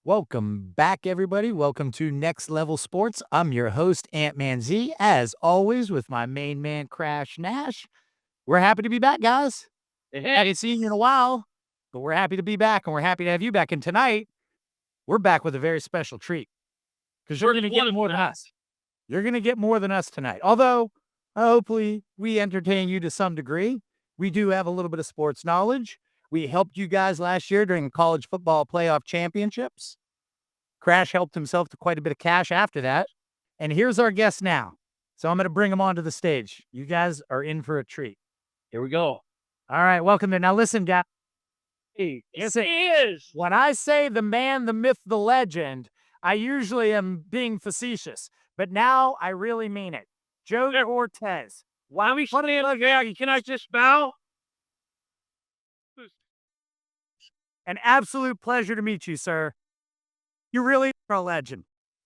Welcome back, everybody. Welcome to Next Level Sports. I'm your host, Ant-Man Z, as always, with my main man, Crash Nash. We're happy to be back, guys. Haven't seen you in a while, but we're happy to be back, and we're happy to have you back. And tonight, we're back with a very special treat because you're going to get more than us. You're going to get more than us tonight. Although, hopefully, we entertain you to some degree. We do have a little bit of sports knowledge. We helped you guys last year during the college football playoff championships. Crash helped himself to quite a bit of cash after that. And here's our guest now. So I'm going to bring him onto the stage. You guys are in for a treat. Here we go. All right, welcome to. Now listen, guys. Yes, it is. When I say the man, the myth, the legend, I usually am being facetious, but now I really mean it. Joe Cortez. Why we stand like that? Can I just bow? An absolute pleasure to meet you, sir. You really are a legend.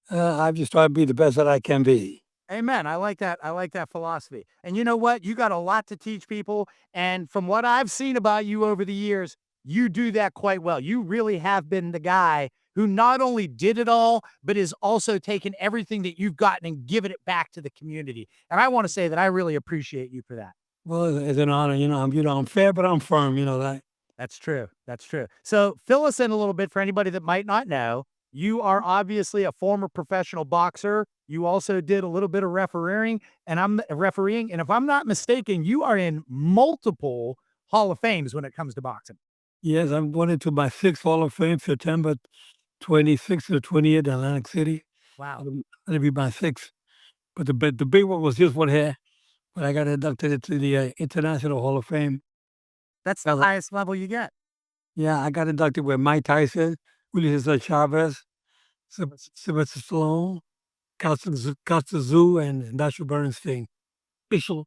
I'm just trying to be the best that I can be. Amen. I like that. I like that philosophy. And you know what? You got a lot to teach people. And from what I've seen about you over the years, you do that quite well. You really have been the guy who not only did it all, but is also taken everything that you've gotten and given it back to the community. And I want to say that I really appreciate you for that. Well, it's an honor. I'm fair, but I'm firm. You know that. That's true. That's true. So fill us in a little bit for anybody that might not know. You are obviously a former professional boxer. You also did a little bit of refereeing, and if I'm not mistaken, you are in multiple Hall of Fames when it comes to boxing. Yes, I'm going into my 6th Hall of Fame, September 26th to 28th in Atlantic City. Wow. That'll be my 6th. But the big one was this one here, when I got inducted into the International Hall of Fame. That's the highest level you get. Yeah, I got inducted with Mike Tyson, Chávez, Sylvester Stallone, Costa Zoo, and National Bernstein. Official.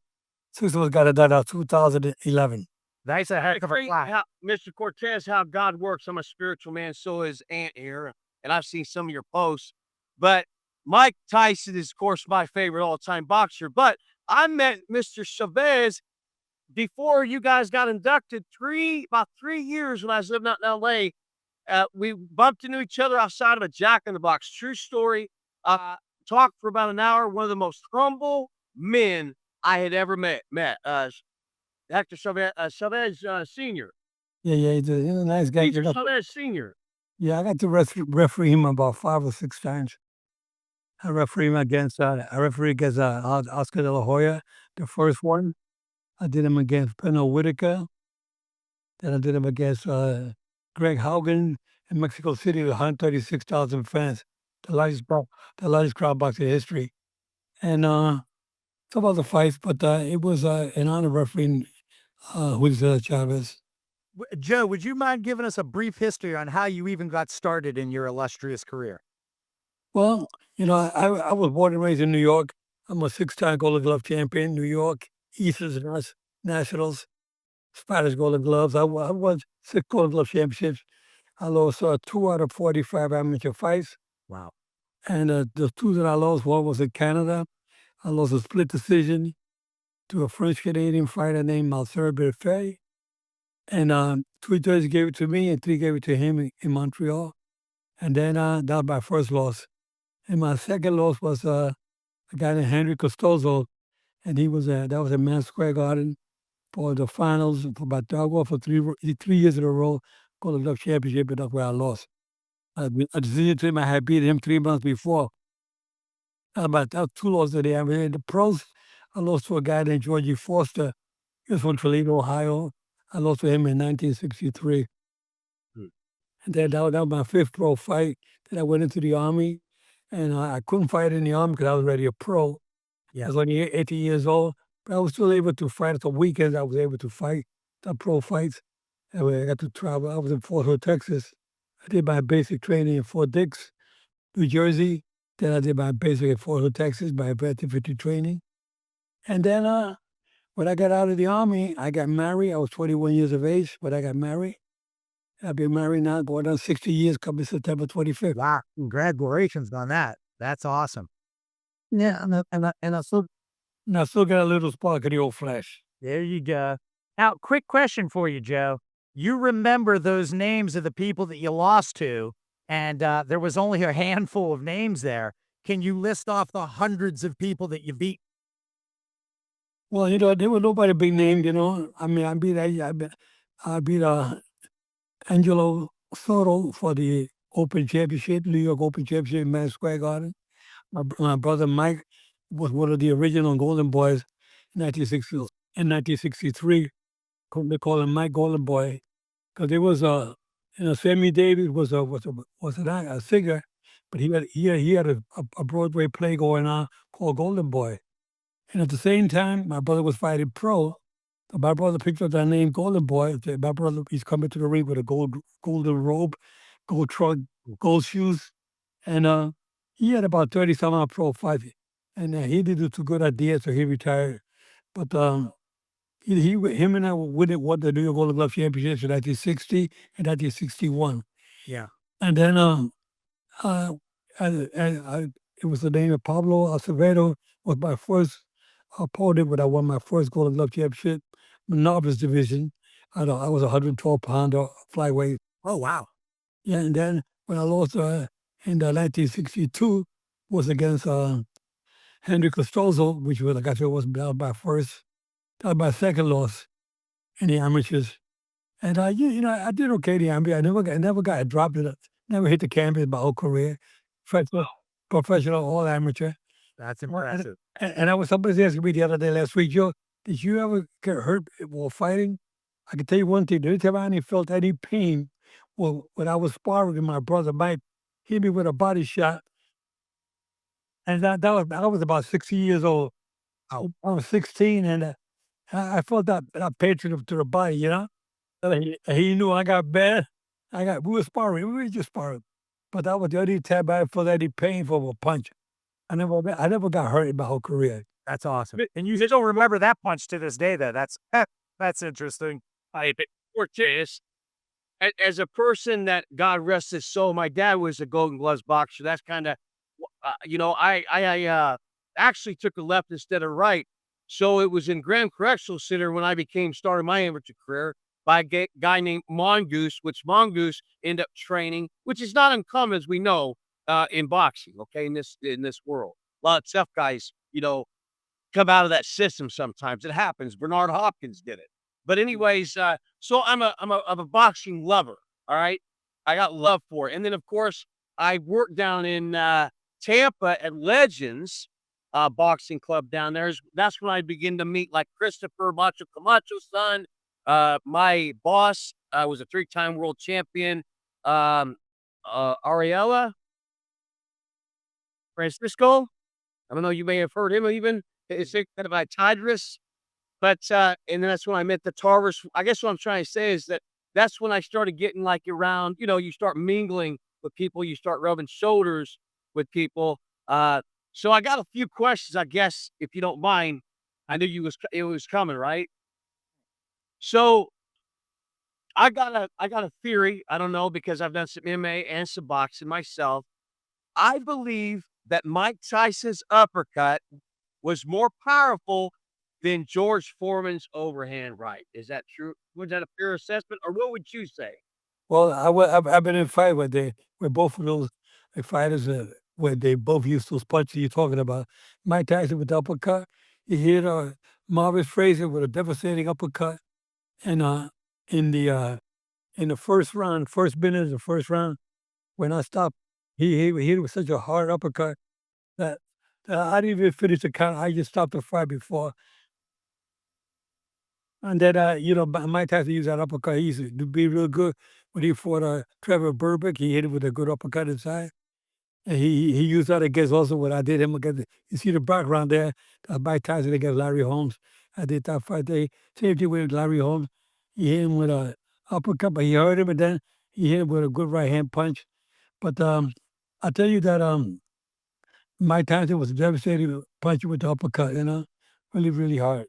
6 of us got it done in 2011. That's a heck of a class. Mr. Cortez, how God works. I'm a spiritual man. So is Ant here. And I've seen some of your posts. But Mike Tyson is, of course, my favorite all-time boxer. But I met Mr. Chávez before you guys got inducted about 3 years when I was living out in L.A. We bumped into each other outside of a Jack in the Box. True story. Talked for about an hour. One of the most humble men I had ever met. Hector Chávez Sr. Yeah, he's a nice guy. Chávez Sr. Yeah, I got to referee him about 5 or 6 times. I referee him against Oscar De La Hoya, the first one. I did him against Pernell Whitaker. Then I did him against Greg Haugen in Mexico City with 136,000 fans, the largest crowd box in history. And some other fights, but it was an honor refereeing with Chávez. Joe, would you mind giving us a brief history on how you even got started in your illustrious career? Well, I was born and raised in New York. I'm a 6-time Golden Glove champion, New York, Eastern Nationals, Spanish Golden Gloves. I won 6 Golden Glove championships. I lost 2 out of 45 amateur fights. Wow. And the 2 that I lost, one was in Canada. I lost a split decision to a French-Canadian fighter named Marcel Berfay. And 2 judges gave it to me and 3 gave it to him in Montreal. And then that was my first loss. And my second loss was a guy named Henry Costoso. And that was at Madison Square Garden for the finals for about 3 years in a row, Golden Glove championship, and that's where I lost. A decision to him, I had beat him 3 months before. That was 2 losses there. I mean, in the pros, I lost to a guy named Georgie Foster. He was from Toledo, Ohio. I lost to him in 1963. And then that was my 5th pro fight. Then I went into the Army, and I couldn't fight in the Army because I was already a pro. Yeah. I was only 18 years old, but I was still able to fight. At the weekends, I was able to fight the pro fights. And I got to travel. I was in Fort Hood, Texas. I did my basic training in Fort Dix, New Jersey. Then I did my basic in Fort Hood, Texas, my advanced infantry training. And then when I got out of the Army, I got married. I was 21 years of age when I got married. I've been married now going on 60 years, coming September 25th. Wow, congratulations on that. That's awesome. Yeah, and I still got a little spark of the old flesh. There you go. Now, quick question for you, Joe. You remember those names of the people that you lost to, and there was only a handful of names there. Can you list off the hundreds of people that you beat? Well, there was nobody big named. I mean, I beat Angelo Soto for the Open Championship, New York Open Championship in Madison Square Garden. My brother Mike was one of the original Golden Boys in 1960, in 1963. They call him Mike Golden Boy because there was Sammy Davis was a singer, but he had a Broadway play going on called Golden Boy. And at the same time, my brother was fighting pro. So my brother picked up that name Golden Boy. My brother, he's coming to the ring with a golden robe, gold trunk, gold shoes. And he had about 30 some odd pro fights. And he didn't do too good at the end, so he retired. But him and I won the New York Golden Glove Championships in 1960 and 1961. Yeah. And then uh, it was the name of Pablo Acevedo was my first opponent when I won my first Golden Glove Championship, novice division. I was 112-pounder flyweight. Oh, wow. Yeah, and then when I lost in 1962 was against Henry Costoso, which was like I said was my second loss in the amateurs. And I did okay in the amateur. I never got dropped. Never hit the canvas my whole career. Professional, all amateur. That's Well, impressive. And I was somebody asking me the other day last week, Joe, did you ever get hurt while fighting? I can tell you one thing. The only time I felt any pain was when I was sparring with my brother Mike. Hit me with a body shot, and I was about 60 years old. I was 16, and I felt that pain to the body, he knew I got bad. We were sparring. We were just sparring, but that was the only time I felt any pain from a punch. I never got hurt in my whole career. That's awesome. And you still remember that punch to this day, though. That's interesting. Cortez, as a person that God rest his soul, my dad was a Golden Gloves boxer. That's kind of, I actually took a left instead of right. So it was in Grand Correctional Center when I started my amateur career by a guy named Mongoose, which Mongoose ended up training, which is not uncommon as we know in boxing. Okay, in this world, a lot of tough guys, come out of that system sometimes. It happens. Bernard Hopkins did it. But anyways, so I'm a boxing lover. All right. I got love for it. And then of course I worked down in Tampa at Legends boxing club down there. That's when I begin to meet like Christopher Macho Camacho's son. My boss was a 3-time world champion. Ariella Francisco. I don't know, you may have heard him even. It's kind of a Tidris. But and then that's when I met the Tarvers. I guess what I'm trying to say is that's when I started getting like around, you start mingling with people, you start rubbing shoulders with people. So I got a few questions, I guess, if you don't mind. I knew it was coming, right? So I got a theory. I don't know because I've done some MMA and some boxing myself. I believe that Mike Tyson's uppercut was more powerful than George Foreman's overhand right. Is that true? Was that a fair assessment, or what would you say? Well, I've been in a fight where both of those fighters where they both used those punches you're talking about. Mike Tyson with the uppercut. He hit Marvis Frazier with a devastating uppercut, and in the first round, first minute of the first round, when I stopped, he hit it with such a hard uppercut that I didn't even finish the count. I just stopped the fight before. And then, Mike Tyson used that uppercut. He used to be real good when he fought Trevor Burbick. He hit him with a good uppercut inside. And he used that against also what I did him against. You see the background there, Mike Tyson against Larry Holmes. I did that fight. Same thing with Larry Holmes. He hit him with a uppercut, but he hurt him, and then he hit him with a good right hand punch. But I tell you that Mike Tyson was a devastating puncher with the uppercut, really, really hard.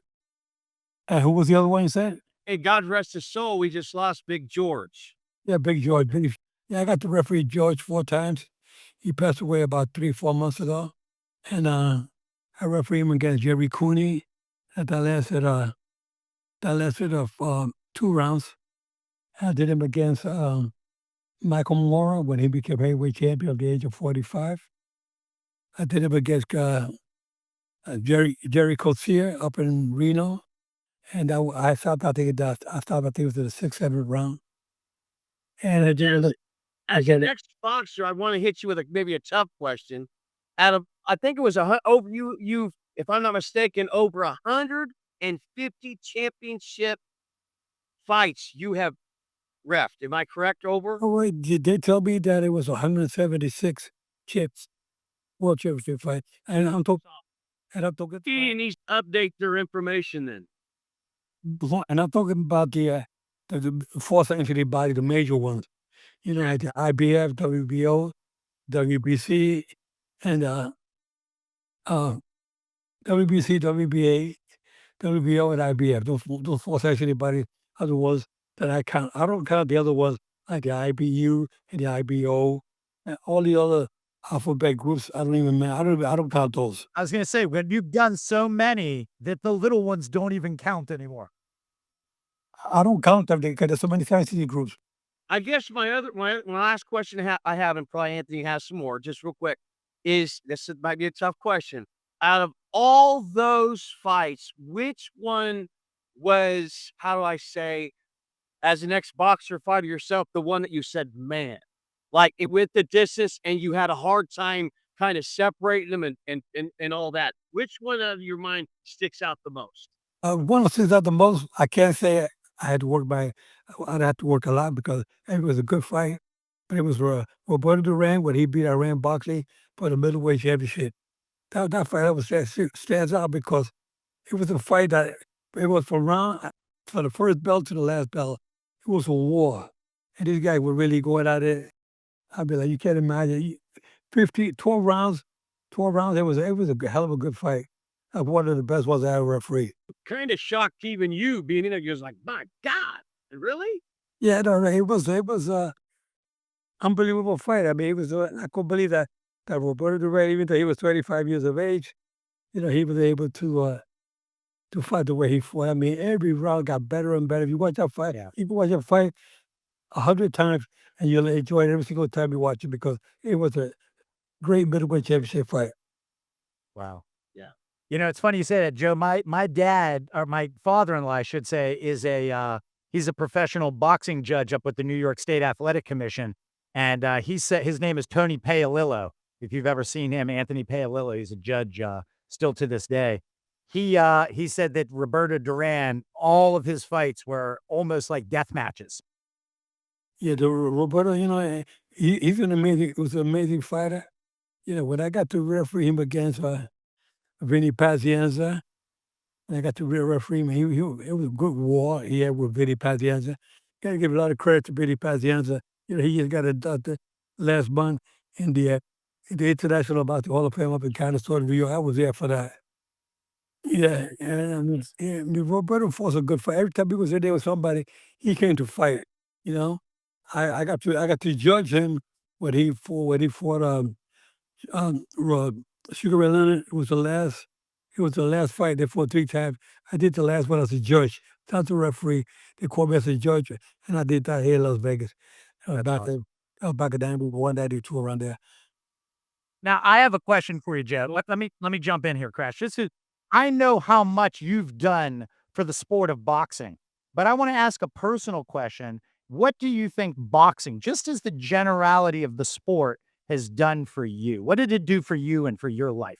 And who was the other one you said? Hey, God rest his soul. We just lost Big George. Yeah, Big George. Yeah, I got to referee George 4 times. He passed away about 3-4 months ago. And I refereed him against Jerry Cooney. And that lasted 2 rounds. I did him against Michael Moore when he became heavyweight champion at the age of 45. I did him against Jerry Coetzee up in Reno, and I stopped. I think it was in the 6th, 7th round. And As your next boxer, I want to hit you with maybe a tough question. Out of, I think it was over you, if I'm not mistaken, over 150 championship fights you have refed. Am I correct? Over? Oh, wait, they tell me that it was 176 chips, world championship fight, and I'm talking. And I'm talking. He needs to update their information then. And I'm talking about the fourth entity body, the major ones. You know, like the IBF, WBO, WBC, and WBC, WBA, WBO, and IBF. Those four entity bodies are the ones that I count. I don't count the other ones like the IBU and the IBO and all the other alphabet groups. I don't count those. I was going to say, when you've done so many that the little ones don't even count anymore. I don't count them because there's so many fantasy groups. I guess my last question I have, and probably Anthony has some more, just real quick, is this might be a tough question. Out of all those fights, which one was, how do I say, as an ex-boxer fighter yourself, the one that you said, man, like it went the distance and you had a hard time kind of separating them and all that? Which one out of your mind sticks out the most? One that sticks out the most, I can't say I had to work I'd have to work a lot because it was a good fight. But it was Roberto Duran when he beat Iran Barkley for the middleweight championship. That fight stands out because it was a fight that it was from the first belt to the last belt. It was a war. And these guys were really going at it. I'd be like, you can't imagine. 12 rounds, it was a hell of a good fight. One of the best ones I ever refereed. Kind of shocked even you being in there. You're like, my God, really? Yeah, no, it was unbelievable fight. I mean, I couldn't believe that Roberto Duran, even though he was 35 years of age, you know, he was able to fight the way he fought. I mean, every round got better and better. If you watch that fight, you can watch that fight 100 times and you'll enjoy it every single time you watch it because it was a great middleweight championship fight. Wow. Yeah. You know, it's funny you say that, Joe. My dad, or my father-in-law, I should say, is he's a professional boxing judge up with the New York State Athletic Commission, and he said his name is Tony Paolillo. If you've ever seen him, Anthony Paolillo, he's a judge still to this day. He said that Roberto Duran, all of his fights were almost like death matches. Yeah, the Roberto, you know, he's an amazing fighter. You know, when I got to referee him against Vinny Pazienza, and I got to referee him, it was a good war he had with Vinny Pazienza. Got to give a lot of credit to Vinny Pazienza. You know, he just got inducted last month in the International about the Hall of Fame up in Conor, New York. I was there for that. Yeah, and Roberto fought a good fight. Every time he was in there with somebody, he came to fight. You know, I got to judge him when he fought Sugar Ray Leonard. It was the last fight. They fought 3 times. I did the last one as a judge, not the referee. They called me as a judge, and I did that here in Las Vegas. Back in 192 around there. Now, I have a question for you, Joe. Let me jump in here, Crash. I know how much you've done for the sport of boxing, but I want to ask a personal question. What do you think boxing, just as the generality of the sport, has done for you? What did it do for you and for your life?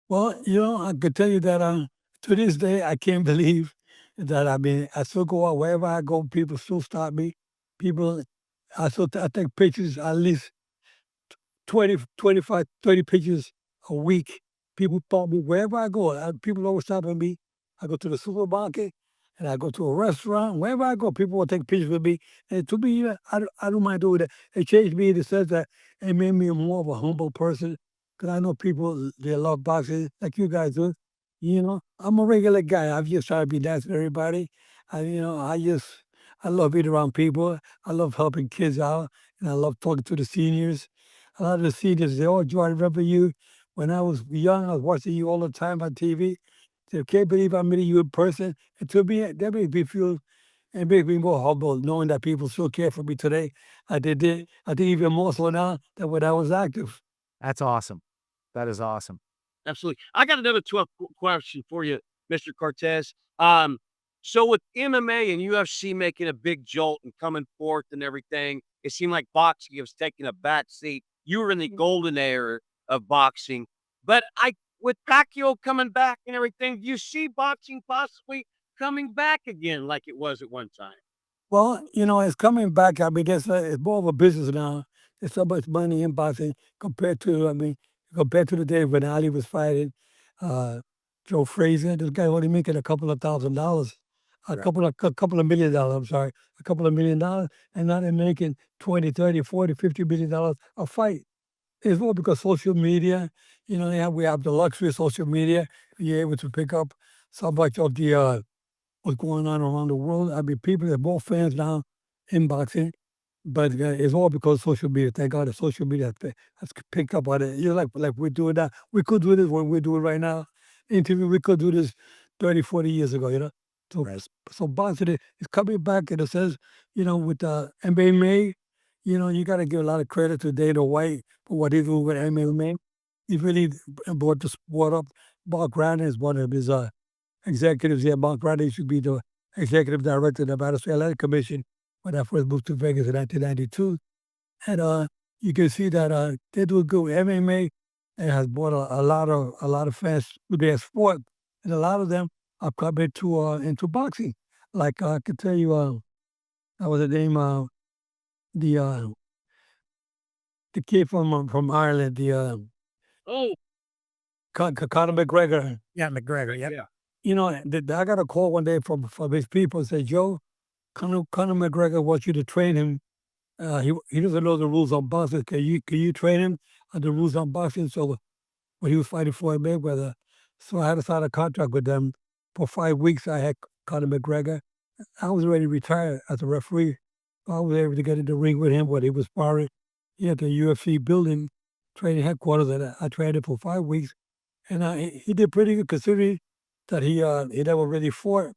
Well, you know, I could tell you that to this day, I can't believe that. I mean, I still go out wherever I go. People still stop me. I take pictures at least 20, 25, 30 pictures a week. People stop me wherever I go. People always stopping me. I go to the supermarket and I go to a restaurant. Wherever I go, people will take pictures with me. And to me, I don't mind doing that. It changed me in the sense that it made me more of a humble person. Because I know people, they love boxing like you guys do. You know, I'm a regular guy. I'm just trying to be nice to everybody. I love being around people. I love helping kids out. And I love talking to the seniors. A lot of the seniors, they all Joe, I remember you. When I was young, I was watching you all the time on TV. They can't believe I'm meeting you in person. And to me, that made me feel It makes me more humble knowing that people still care for me today. I did. I think even more so now than when I was active. That's awesome. That is awesome. Absolutely. I got another 12 question for you, Mr. Cortez. So with MMA and UFC making a big jolt and coming forth and everything, it seemed like boxing was taking a back seat. You were in the golden era of boxing, but with Pacquiao coming back and everything, do you see boxing possibly coming back again like it was at one time? Well, it's coming back. I mean, it's more of a business now. There's so much money in boxing compared to the day when Ali was fighting uh, Joe Frazier. This guy only making a couple of $1,000, Right. couple of $1 million. I'm sorry, a couple of $1 million, and now they're making 20, 30, 40, $50 million a fight. It's more because social media. We have the luxury of social media. You're able to pick up so much of the what's going on around the world. I mean, people are more fans now in boxing, but it's all because of social media. Thank God the social media has picked up on it. Like we're doing that. We could do this when we're doing right now. Interview, we could do this 30, 40 years ago. So, Right. so boxing is coming back in a sense, with MMA, you got to give a lot of credit to Dana White for what he's doing with MMA. He really brought the sport up. Mark Grant is one of his executives. Yeah, Mark Grant used to be the executive director of the Madison Athletic Commission when I first moved to Vegas in 1992. And you can see that they do good. MMA has brought a lot of fans to their sport, and a lot of them are coming into boxing. Like I can tell you, that was the name the uh, the kid from Ireland, the Oh, Conor McGregor. Yeah, McGregor. Yep. yeah. I got a call one day from his people and said, Joe, Conor McGregor wants you to train him. He doesn't know the rules on boxing. Can you train him on the rules on boxing? So when he was fighting Floyd Mayweather, so I had to sign a contract with them for 5 weeks. I had Conor McGregor. I was ready to retire as a referee. I was able to get in the ring with him when he was sparring. He had the UFC building training headquarters, and I trained him for 5 weeks. And he did pretty good considering that he never really fought.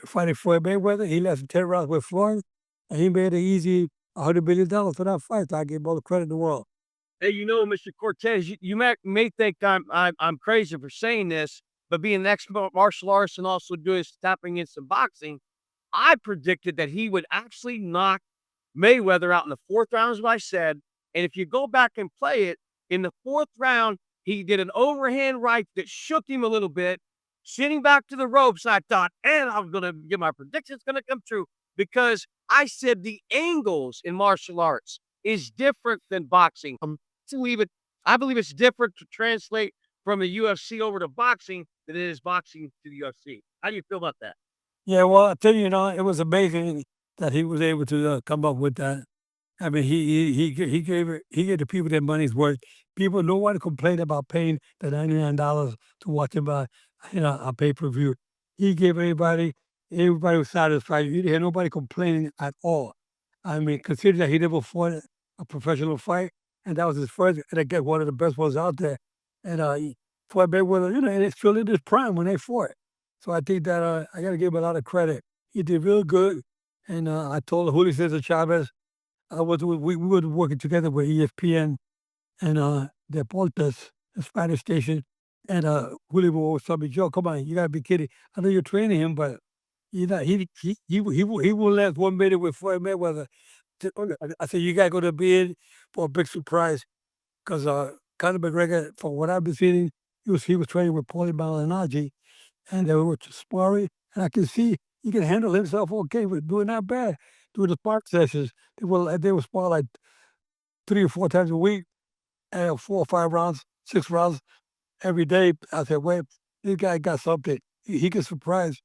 Fighting Floyd Mayweather, he lasted 10 rounds with Floyd, and he made an easy $100 million for that fight. So I give him all the credit in the world. Hey, Mr. Cortez, you may think I'm crazy for saying this, but being an expert martial artist and also doing tapping in some boxing, I predicted that he would actually knock Mayweather out in the fourth round, is what I said. And if you go back and play it, in the fourth round, he did an overhand right that shook him a little bit, sitting back to the ropes. I thought, and I'm going to get my prediction's going to come true because I said the angles in martial arts is different than boxing. I believe it's different to translate from the UFC over to boxing than it is boxing to the UFC. How do you feel about that? Yeah, well, I tell you, it was amazing that he was able to come up with that. I mean, he gave the people their money's worth. People, no one complained about paying the $99 to watch him, on pay-per-view. He gave everybody was satisfied. You didn't hear nobody complaining at all. I mean, consider that he never fought a professional fight, and that was his first, and again, one of the best ones out there. And he fought Mayweather, and it's still in his prime when they fought. So I think that I got to give him a lot of credit. He did real good, and I told Julio Cesar Chavez, we were working together with ESPN and Deportes, the Spanish station, and Julio would always tell me, Joe, come on, you gotta be kidding. I know you're training him, but he won't last 1 minute with Floyd Mayweather. I said, you gotta go to bed for a big surprise, because Conor McGregor, from what I've been seeing, he was training with Paulie Malignaggi, and they were sparring, and I can see he can handle himself okay with doing that bad. Doing the spark sessions, they would spar like 3 or 4 times a week, and 4 or 5 rounds, 6 rounds every day. I said, wait, this guy got something. He can surprise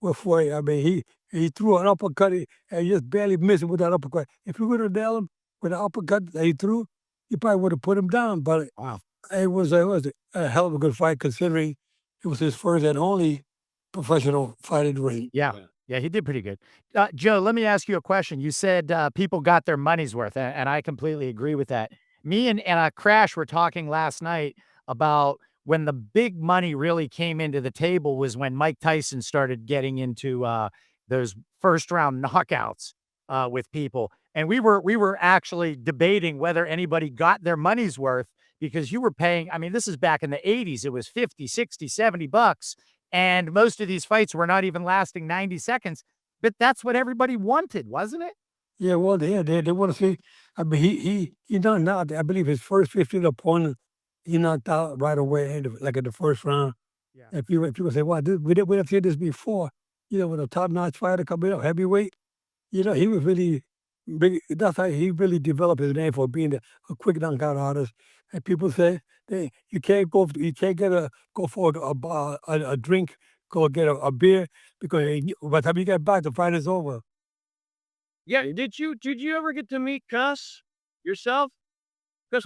with Floyd. I mean, he threw an uppercut and he just barely missed it with that uppercut. If you would have nailed him with the uppercut that he threw, you probably would have put him down. But Wow. it was a hell of a good fight considering it was his first and only professional fight in the ring. Yeah. Yeah, he did pretty good. Joe, let me ask you a question. You said people got their money's worth, and I completely agree with that. Me and Crash were talking last night about when the big money really came into the table was when Mike Tyson started getting into those first round knockouts with people. And we were actually debating whether anybody got their money's worth because you were paying. I mean, this is back in the 80s. It was 50, 60, $70. And most of these fights were not even lasting 90 seconds. But that's what everybody wanted, wasn't it? Yeah, well, they want to see. I mean, he knocked out. I believe his first 15 opponent, he knocked out right away, like in the first round. Yeah. And people say, "Wow, we didn't see this before." With a top-notch fighter coming up heavyweight, he was really big. That's how he really developed his name for being a quick knockout artist. And people say, you can't you can't go for a drink, go get a beer because by the time you get back, the fight is over. Yeah, did you ever get to meet Cuss yourself? Cuss,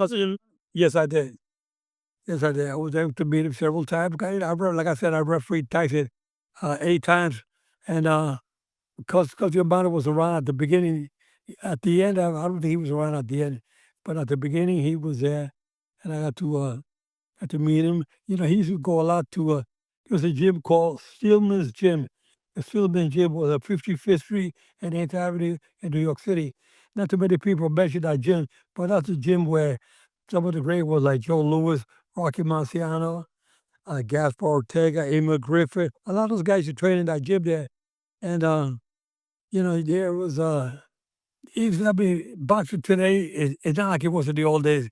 Yes, I did. Yes, I did. I was able to meet him several times. Like I said, I refereed Tyson 8 times, and because your mother was around at the beginning, at the end, I don't think he was around at the end, but at the beginning he was there, and I got to meet him. He used to go a lot to there was a gym called Stillman's Gym. The Stillman's Gym was at 55th Street and 8th Avenue in New York City. Not too many people mention that gym, but that's a gym where some of the great ones like Joe Louis, Rocky Marciano, Gaspar Ortega, Emil Griffith. A lot of those guys are training that gym there. And, there was, I mean, boxing today it's not like it was in the old days,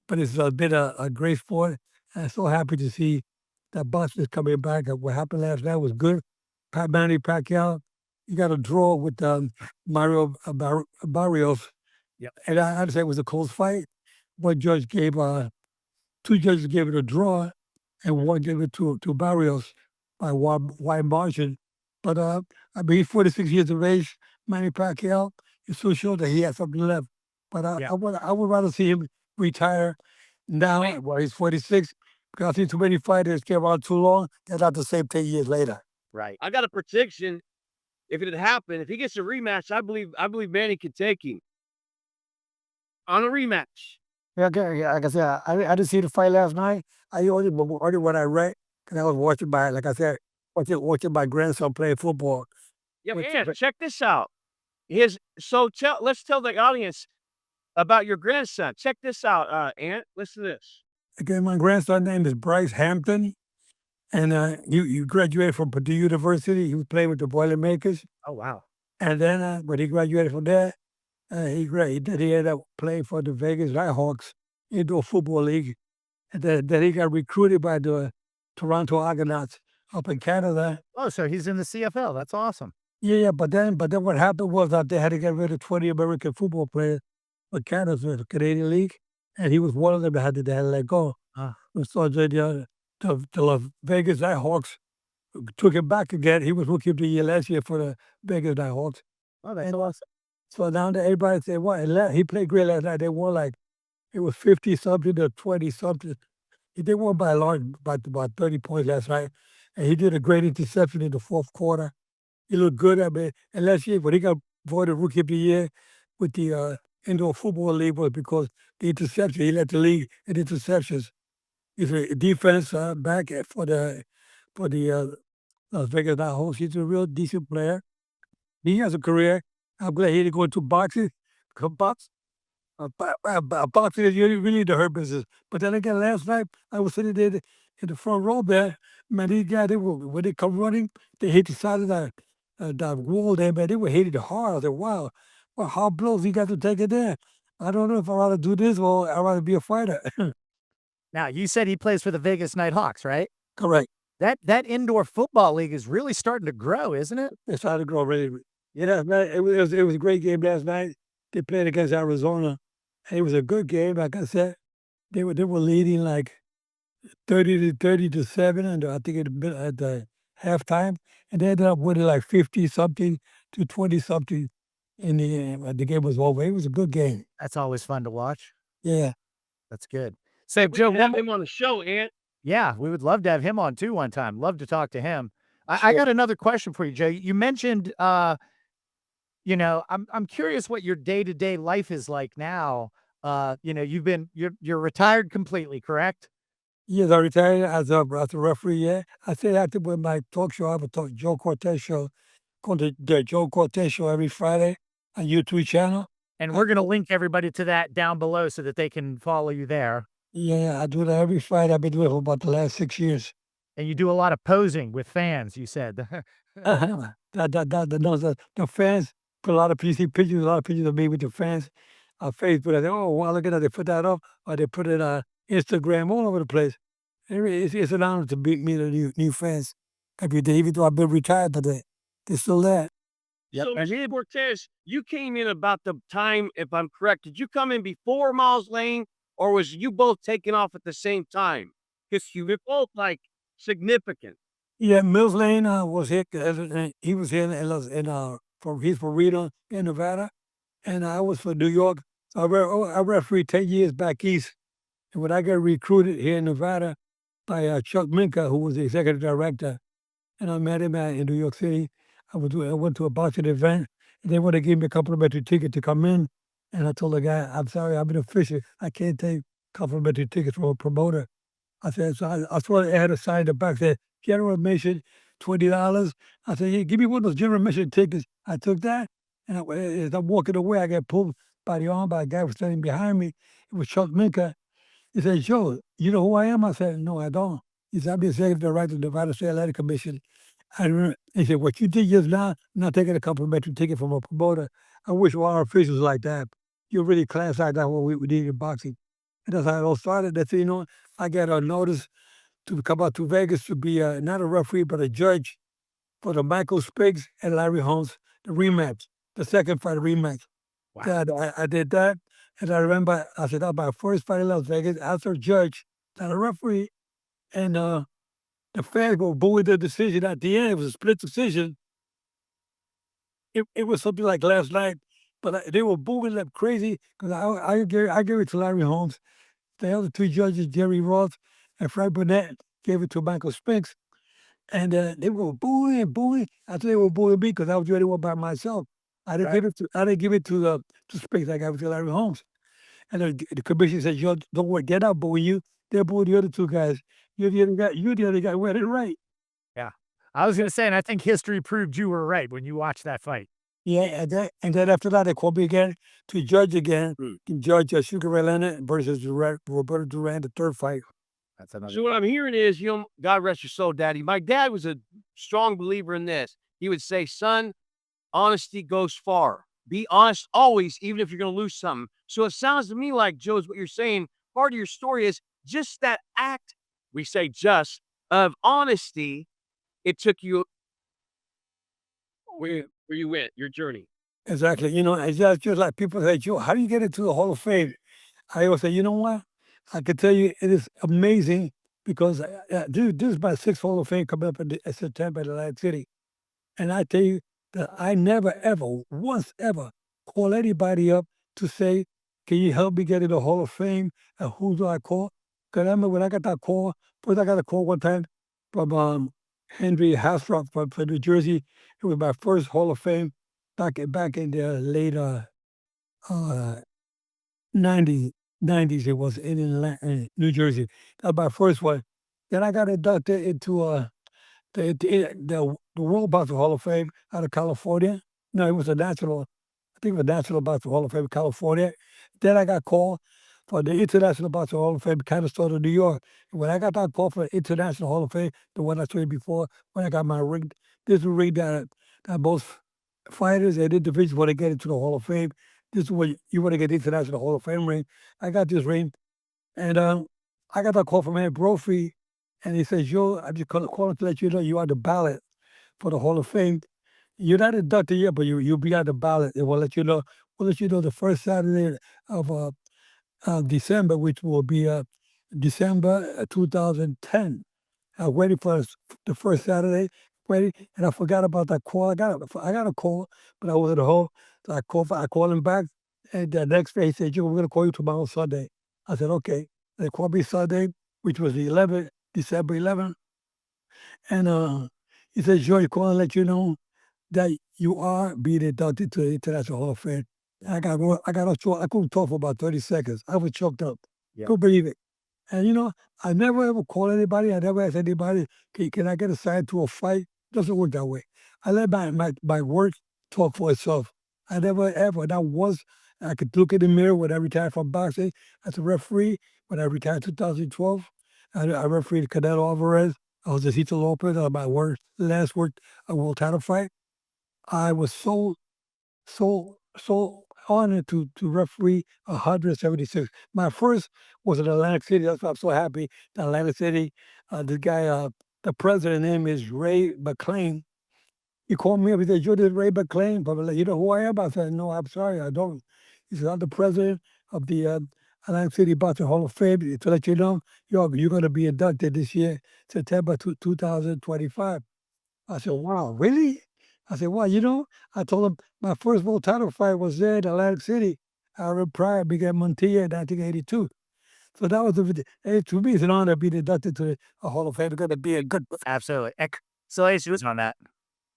but it's been a great sport. I'm so happy to see that boxing is coming back. What happened last night was good. Manny Pacquiao, you got a draw with Mario Barrios. Yep. And I understand it was a close fight. One judge gave, two judges gave it a draw, and one gave it to Barrios by wide margin. But I mean, he's 46 years of age, Manny Pacquiao. He still showed that he has something left. But Yeah. I would rather see him retire now while he's 46 because I think too many fighters stay around too long. They're not the same 10 years later. Right. I got a prediction. If it had happened, if he gets a rematch, I believe Manny could take him on a rematch. Yeah, okay, yeah, like I said, I didn't see the fight last night. I only what I read because I was watching like I said, watching my grandson play football. Yeah, Which- man, but- check this out. Let's tell the audience about your grandson. Check this out, Ant. Listen to this. Okay, my grandson's name is Bryce Hampton, and he graduated from Purdue University. He was playing with the Boilermakers, Oh, wow. and then when he graduated from there, he ended up playing for the Vegas Nighthawks indoor football league, and then he got recruited by the Toronto Argonauts up in Canada. Oh, so he's in the CFL. That's awesome. Yeah, but then what happened was that they had to get rid of 20 American football players for Canada, the Canadian League, and he was one of them that they had to let go. Ah. So the Las Vegas Nighthawks took him back again. He was rookie of the year last year for the Vegas Nighthawks. Oh, that's And awesome. so now that everybody say, "What? He played great last night." They won like it was 50 something to 20 something. They won by a large, by about 30 points last night, and he did a great interception in the fourth quarter. He looked good. I mean, and last year when he got voted rookie of the year with the indoor football league was because the interception. He led the league in interceptions. He's a defense back for the Las Vegas Nighthawks. He's a real decent player. He has a career. I'm glad he didn't go into boxing. Because boxing is really the hurt business. But then again, last night I was sitting there in the front row there. Man, these guys, when they come running, they hit the side of that wall there, man. They were hitting it hard. I said, wow, how blows you got to take it there? I don't know if I'd rather do this or I'd rather be a fighter. Now, you said he plays for the Vegas Nighthawks, right? Correct. That indoor football league is really starting to grow, isn't it? They started to grow really. Yeah, man, it was a great game last night. They played against Arizona. And it was a good game. Like I said, they were leading like 30 to 7, and I think at the halftime, and they ended up winning like 50 something to 20 something in the end. The game was over. It was a good game. That's always fun to watch. Yeah. That's good. Say, We Joe, should have him on the show, Ant. yeah, we would love to have him on too one time. Love to talk to him. I got another question for you, Joe. You mentioned, I'm curious what your day-to-day life is like now. You're retired completely, correct? Yes, I retired as a referee. Yeah, I say that with my talk show. I have a Joe Cortez show. called the Joe Cortez Show every Friday on YouTube channel. And we're going to link everybody to that down below so that they can follow you there. Yeah, I do that every Friday. I've been doing it for about the last 6 years. And you do a lot of posing with fans, you said. The fans put a lot of pictures, a lot of pictures of me with the fans on Facebook. I say, oh, wow, look at that. They put that up, or they put it on Instagram, all over the place. It's an honor to meet the new fans every day, even though I've been retired today. They're still there. Yep. So, Mr. Cortez, you came in about the time, if I'm correct, did you come in before Miles Lane, or was you both taking off at the same time? Because you were both like significant. Yeah, Mills Lane was here. He was here he's from Reno in Nevada, and I was for New York. I refereed 10 years back east, and when I got recruited here in Nevada by Chuck Minka, who was the executive director, and I met him in New York City. I went to a boxing event, and they wanted to give me a complimentary ticket to come in, and I told the guy, "I'm sorry, I'm an official. I can't take complimentary tickets from a promoter." I said, so I saw I had a sign in the back that general admission, $20. I said, yeah, give me one of those general admission tickets. I took that, and as I'm walking away, I got pulled by the arm by a guy who was standing behind me. It was Chuck Minka. He said, Joe, you know who I am? I said, no, I don't. He said, I'm the executive director of the Nevada State Athletic Commission. He said, what you did just now, not taking a complimentary ticket from a promoter. I wish all our officials like that. You're really class act. That's what we need in boxing. And that's how it all started. That's, I got a notice to come out to Vegas to be not a referee, but a judge for the Michael Spiggs and Larry Holmes, the rematch, the second fight rematch. Wow. I did that. And I remember, I said, that was my first fight in Las Vegas as a judge, not a referee. And the fans were booing the decision at the end. It was a split decision. It was something like last night, but they were booing like crazy because I gave it to Larry Holmes. The other two judges, Jerry Roth and Frank Burnett, gave it to Michael Spinks. And they were booing. I thought they were booing me because I was the only one by myself. I didn't give it to Spinks. I gave it to Larry Holmes. And the commission said, "Yo, don't worry, they're not booing you. They're booing the other two guys. You're the other guy who had it right." Yeah. I was going to say, and I think history proved you were right when you watched that fight. Yeah, and then after that, they called me again to judge again. Judge Sugar Ray Leonard versus Roberto Duran, the third fight. That's another. So what I'm hearing is, God rest your soul, Daddy. My dad was a strong believer in this. He would say, son, honesty goes far. Be honest always, even if you're going to lose something. So it sounds to me like, Joe's what you're saying, part of your story is just that act, we say just, of honesty. It took you where you went, your journey. Exactly. It's just like people say, Joe, how do you get into the Hall of Fame? I always say, you know what? I can tell you it is amazing because, dude, this is my sixth Hall of Fame coming up in September in Atlantic City. And I tell you that I never, ever, once ever call anybody up to say, can you help me get in the Hall of Fame? And who do I call? Because I remember when I got that call, first I got a call one time from Henry Hasrock from New Jersey. It was my first Hall of Fame back in the late 90s. It was in New Jersey. That was my first one. Then I got inducted into the World Boxing Hall of Fame out of California. No, it was I think it was National Boxing Hall of Fame, California. Then I got called for the International Boxing Hall of Fame, kind of started in New York. And when I got that call for the International Hall of Fame, the one I told you before, when I got my ring, this is a ring that both fighters and individuals want to get into the Hall of Fame. This is what you want to get the International Hall of Fame ring. I got this ring, and I got that call from Ed Brophy, and he says, "Yo, I'm just calling to let you know you are on the ballot for the Hall of Fame. You're not inducted yet, but you'll be on the ballot, and we'll let you know. We'll let you know the first Saturday of December, which will be December 2010. I was waiting for the first Saturday, and I forgot about that call. I got a call, but I was at home, so I called him back, and the next day he said, "Joe, we're going to call you tomorrow Sunday." I said, "Okay." They called me Sunday, which was the 11th, December 11th, and he said, "Joe, you're calling to let you know that you are being inducted to the International Hall of Fame." I couldn't talk for about 30 seconds. I was choked up. Yeah. Couldn't believe it. And I never ever called anybody. I never asked anybody, can I get assigned to a fight? Doesn't work that way. I let my work talk for itself. I never ever, not once, I could look in the mirror when I retired from boxing as a referee. When I retired in 2012, I refereed Canelo Alvarez. I was the Tito Lopez on my last a world title fight. I was so honored to referee 176. My first was in Atlantic City. That's why I'm so happy. In Atlantic City, this guy, the president, name is Ray McLean. He called me up. He said, "You're the Ray McLean." But I'm like, "You know who I am?" I said, "No, I'm sorry, I don't." He said, "I'm the president of the Atlantic City Boxing Hall of Fame. To let you know, you're going to be inducted this year, September 2025." I said, "Wow, really?" I said, "Well, I told him my first world title fight was there in Atlantic City. I prior began Montilla in 1982. So that was to me, it's an honor to be inducted to a Hall of Fame. It's going to be a good. Absolutely. So I was on that.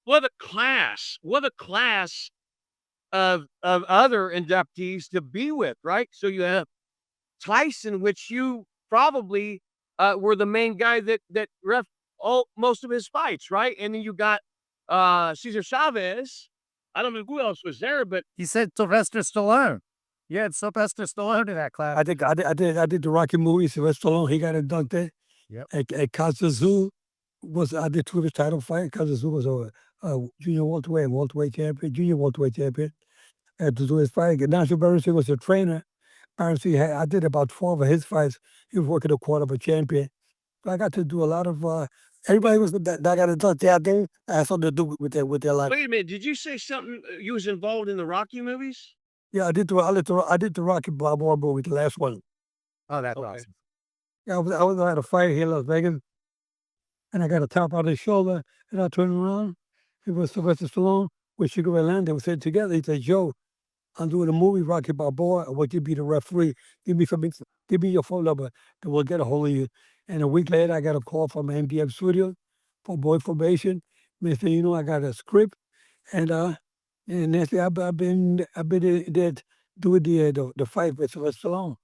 What a class! What a class of other inductees to be with, right? So you have Tyson, which you probably were the main guy that ref most of his fights, right? And then you got Cesar Chavez. I don't know who else was there, but He said Sylvester Stallone. You had Sylvester Stallone in that class. I did the Rocky movie. Sylvester Stallone, he got inducted. Yep. At Kazazu I did 2 of his title fights. Kazazu was a junior welterweight champion, junior welterweight champion. I had to do his fight. And National Barry was a trainer. I did about 12 of his fights. He was working a quarter of a champion. So I got to do a lot of. Everybody that got inducted out there. I had something to do with their life. wait a minute, did you say something? You was involved in the Rocky movies? Yeah, I did the Rocky Balboa movie, the last one. Oh, that's Okay. awesome. Yeah, I had a fight here in Las Vegas, and I got a tap on his shoulder, and I turned around. It was Sylvester Stallone with Sugar Ray Leonard. We said together. He said, "Joe, I'm doing a movie, Rocky Balboa. I want you to be the referee. Give me your phone number, then we'll get a hold of you." And a week later, I got a call from MDM Studio for more information. They said, "I got a script, and they said I've been there doing the fight with Sylvester Stallone."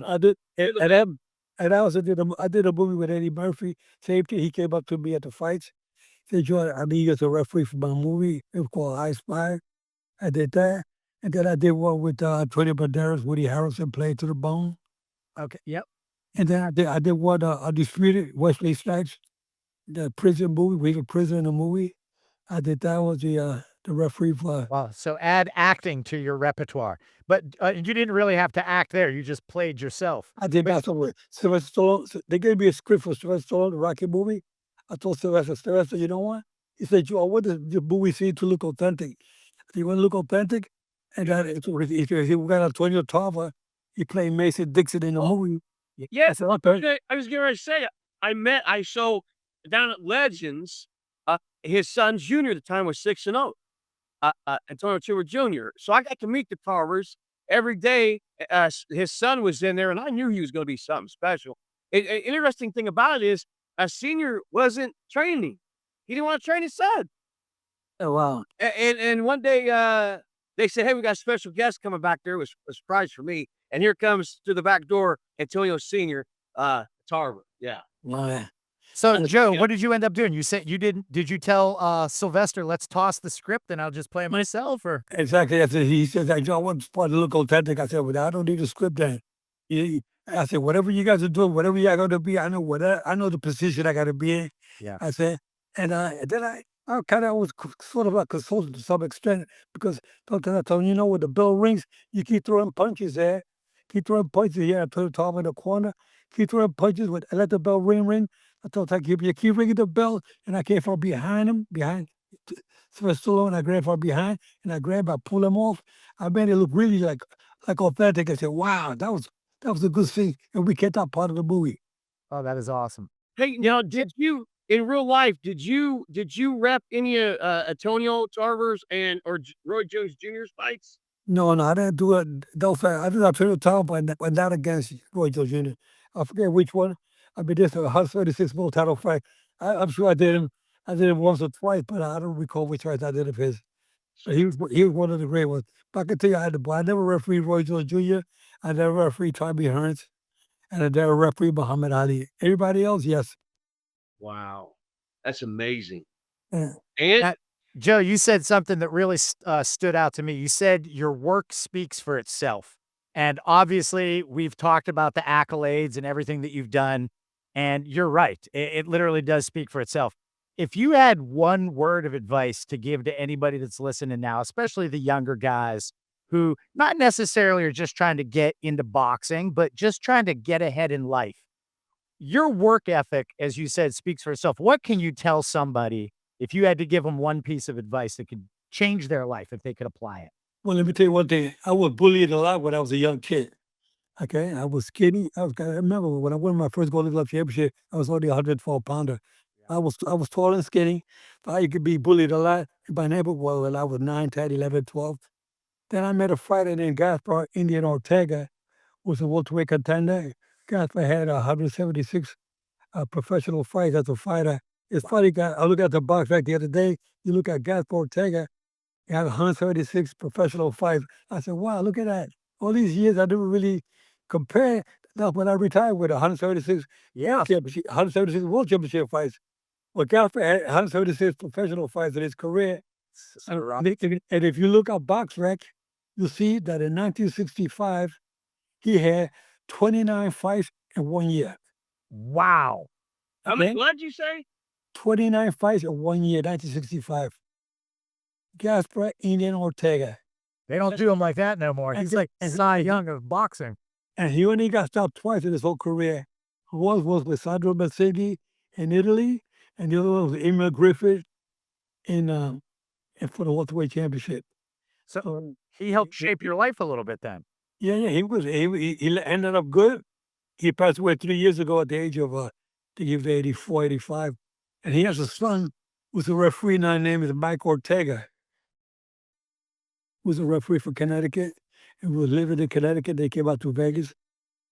I did, and I also did a movie with Eddie Murphy. Same thing. He came up to me at the fights. Said, "Joe, I need you as a referee for my movie. It was called I Spy." I did that. And then I did one with Tony Banderas, Woody Harrelson played to the bone. Okay. Yep. And then I did one Undisputed, Wesley Snipes, the prison movie. We were in prison in the movie. I did that was the referee for. Wow. So add acting to your repertoire. But you didn't really have to act there. You just played yourself. I did that somewhere. Sylvester Stallone. They gave me a script for Sylvester Stallone, the Rocky movie. I told Sylvester, you know what? He said, "Joe, I want the movie scene to look authentic. Do you want to look authentic?" And if we got Antonio Tarver, he played Mason Dixon in the movie. Yeah, I said, "Okay." I was getting ready to say, I saw down at Legends, his son Junior at the time was 6-0, Antonio Tarver Jr. So I got to meet the Tarvers every day. His son was in there, and I knew he was going to be something special. Interesting thing about it is, Senior wasn't training. He didn't want to train his son. Oh, wow. And one day, they said, "Hey, we got a special guest coming back there." It was a surprise for me. And here comes through the back door, Antonio Senior, Tarver. Yeah. Wow, yeah. So Joe, yeah. what did you end up doing? You said you didn't. Did you tell Sylvester, "Let's toss the script and I'll just play it myself"? Or Exactly. He says, "I want to look authentic." I said, "Well, I don't need a script then." I said, "Whatever you guys are doing, whatever you are going to be, I know the position I got to be in." Yeah. I said, and then I kind of was sort of like consulted to some extent because sometimes I told him, when the bell rings, you keep throwing punches there. Keep throwing punches here. I put the top in the corner. Keep throwing punches. I let the bell ring. I told him, you keep ringing the bell. And I came from behind him, Sylvester Stallone. I grabbed from behind and I pull him off. I made it look really like authentic. I said, "Wow, that was a good scene." And we kept that part of the movie. oh, that is awesome. Hey, now, did you in real life? Did you rep any Antonio Tarver's or Roy Jones Jr.'s fights? No, I didn't do it. Those I did not turn the top, but not against Roy Jones Jr. I forget which one. I mean, this is a 136 world title fight. I'm sure I did him. I did him once or twice, but I don't recall which fight I did of his. But he was one of the great ones. But I can tell you, I never refereed Roy Jones Jr. I never refereed Tommy Hearns, and I never refereed Muhammad Ali. Everybody else, yes. Wow, that's amazing. Yeah. And That- Joe, you said something that really stood out to me. You said your work speaks for itself. And obviously, we've talked about the accolades and everything that you've done. And you're right. It literally does speak for itself. If you had one word of advice to give to anybody that's listening now, especially the younger guys who not necessarily are just trying to get into boxing, but just trying to get ahead in life, your work ethic, as you said, speaks for itself. What can you tell somebody if you had to give them one piece of advice that could change their life if they could apply it? Well, let me tell you one thing. I was bullied a lot when I was a young kid. Okay, I was skinny. I remember when I won my first Golden Glove championship, I was only a 112-pounder. I was tall and skinny. I could be bullied a lot by neighbor. Well, when I was 9, 10, 11, 12. Then I met a fighter named Gaspar Indian Ortega, was a welterweight contender. Gaspar had 176 professional fights as a fighter. It's funny, I looked at the box right the other day. You look at Gaspar Ortega, he had 136 professional fights. I said, wow, look at that. All these years, I didn't really compare. Now, when I retired with 136 176 world championship fights, well, Gaspar had 136 professional fights in his career. And if you look at BoxRec, you'll see that in 1965, he had 29 fights in 1 year. Wow. How many? What'd you say? 29 fights in 1 year, 1965. Gaspar Indian Ortega. They don't do him like that no more. He's like Cy Young of boxing. And he only got stopped twice in his whole career. One was with Sandro Mazzini in Italy, and the other one was Emil Griffith in for the welterweight championship. So he helped shape your life a little bit then. Yeah, he ended up good. He passed away 3 years ago at the age of, I think he was 84, 85. And he has a son who's a referee now named Mike Ortega, who's a referee for Connecticut. He was living in Connecticut. They came out to Vegas.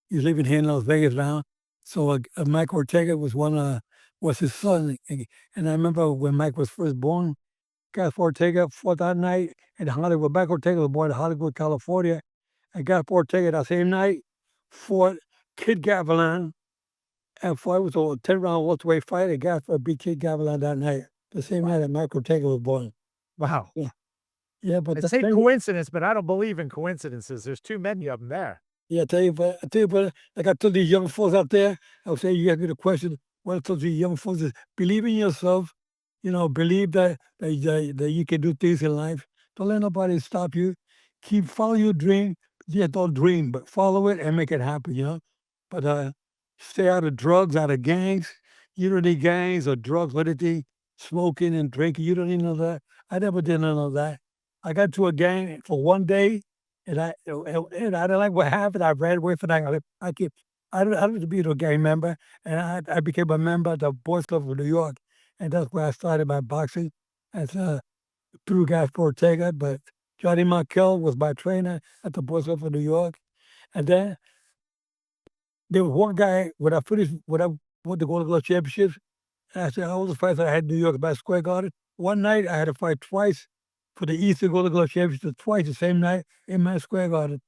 He's living here in Las Vegas now. So Mike Ortega was his son. And I remember when Mike was first born, Gaspar Ortega fought that night in Hollywood. Mike Ortega was born in Hollywood, California. And Gaspar Ortega that same night fought Kid Gavilan. And it was a 10-round welterweight fight. And Gaspar beat Kid Gavilan that night, the same night that Mike Ortega was born. Wow. Yeah, but It's a coincidence, but I don't believe in coincidences. There's too many of them there. Yeah, I tell you, but like I told these young folks out there, I would say you ask me the question, what I told these young folks is believe in yourself, believe that you can do things in life. Don't let nobody stop you. Follow your dream. Yeah, don't dream, but follow it and make it happen, But stay out of drugs, out of gangs. You don't need gangs or drugs or anything, smoking and drinking. You don't need none of that. I never did none of that. I got to a gang for 1 day, and I didn't like what happened. I ran away from that. I don't be a gang member, and I became a member of the Boys Club of New York, and that's where I started my boxing as through Gaspar Ortega. But Johnny Markel was my trainer at the Boys Club of New York, and then there was one guy when I won the Golden Glove championships. And I said all the fights I had in New York by Square Garden. One night I had to fight twice for the Eastern Golden Glove championship, twice the same night in Madison Square Garden.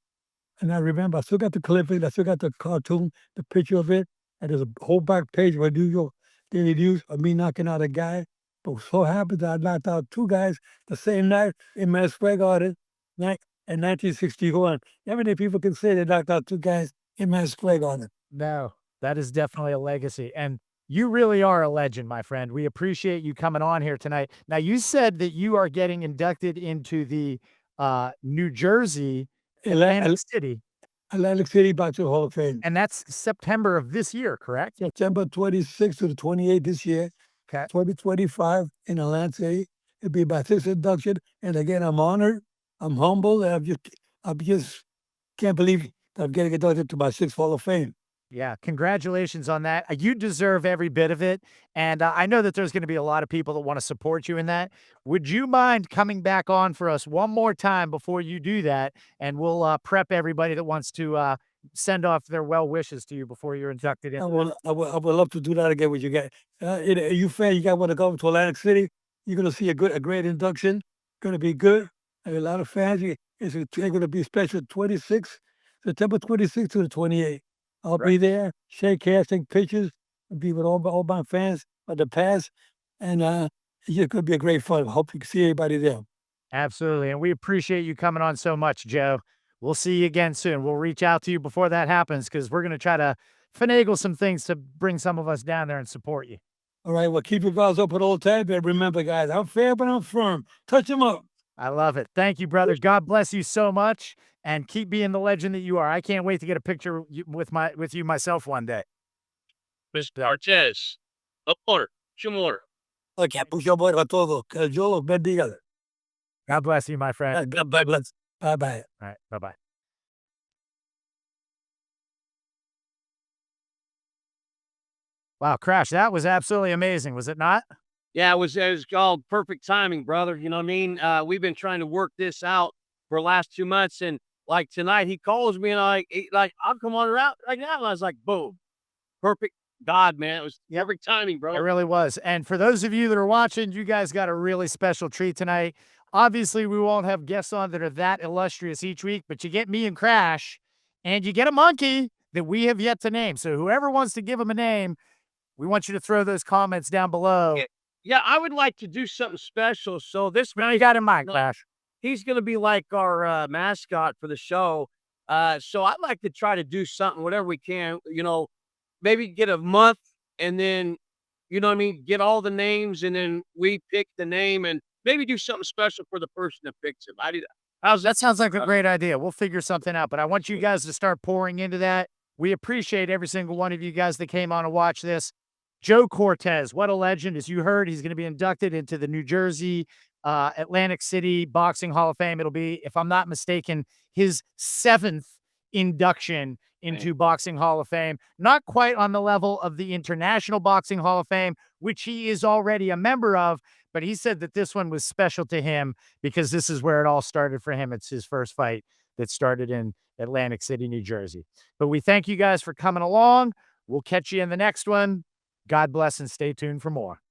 And I remember I still got the clipping, I still got the cartoon, the picture of it, and there's a whole back page of New York Daily News of me knocking out a guy. But so happened that I knocked out 2 guys the same night in Madison Square Garden in 1961. How many people can say they knocked out 2 guys in Madison Square Garden? No, that is definitely a legacy. And you really are a legend, my friend. We appreciate you coming on here tonight. Now, you said that you are getting inducted into the New Jersey Atlantic City Boxing Hall of Fame. And that's September of this year, correct? September 26th to the 28th this year. Okay. 2025 in Atlantic City. It'll be my 6th induction. And again, I'm honored. I'm humbled. And I just can't believe that I'm getting inducted to my 6th Hall of Fame. Yeah, congratulations on that. You deserve every bit of it. And I know that there's going to be a lot of people that want to support you in that. Would you mind coming back on for us one more time before you do that? And we'll prep everybody that wants to send off their well wishes to you before you're inducted in. I would love to do that again with you guys. You fans, you guys want to go to Atlantic City? You're going to see a great induction. Going to be good. A lot of fans. It's going to be special. September 26th to the 28th. I'll be there, shake hands, take pictures, be with all my fans of the past, and It could be a great fun. Hope you can see everybody there. Absolutely. And we appreciate you coming on so much, Joe. We'll see you again soon. We'll reach out to you before that happens because we're going to try to finagle some things to bring some of us down there and support you. All right, well, keep your valves open all the time. And remember, guys, I'm fair, but I'm firm. Touch them up. I love it. Thank you, brother. God bless you so much, and keep being the legend that you are. I can't wait to get a picture with you myself one day. Mr. Cortez, up order, shoot order. Okay, mucho bueno a todos. Que Dios los bendiga. God bless you, my friend. God bless. Bye-bye. All right. Bye-bye. Wow, Crash, that was absolutely amazing, was it not? Yeah, it was called perfect timing, brother. You know what I mean? We've been trying to work this out for the last 2 months, and like tonight, he calls me and I'll come on around right now, and I was like, boom, perfect. God, man, it was perfect timing, bro. It really was. And for those of you that are watching, you guys got a really special treat tonight. Obviously, we won't have guests on that are that illustrious each week, but you get me and Crash, and you get a monkey that we have yet to name. So whoever wants to give him a name, we want you to throw those comments down below. Yeah, I would like to do something special. So this What do you got in mind, Crash? he's going to be like our mascot for the show. So I'd like to try to do something, whatever we can, you know, maybe get a month and then, you know what I mean, get all the names and then we pick the name and maybe do something special for the person that picks him. That sounds like a great idea. We'll figure something out, but I want you guys to start pouring into that. We appreciate every single one of you guys that came on to watch this. Joe Cortez, what a legend. As you heard, he's going to be inducted into the New Jersey, Atlantic City Boxing Hall of Fame. It'll be, if I'm not mistaken, his 7th induction into Boxing Hall of Fame. Not quite on the level of the International Boxing Hall of Fame, which he is already a member of, but he said that this one was special to him because this is where it all started for him. It's his first fight that started in Atlantic City, New Jersey. But we thank you guys for coming along. We'll catch you in the next one. God bless and stay tuned for more.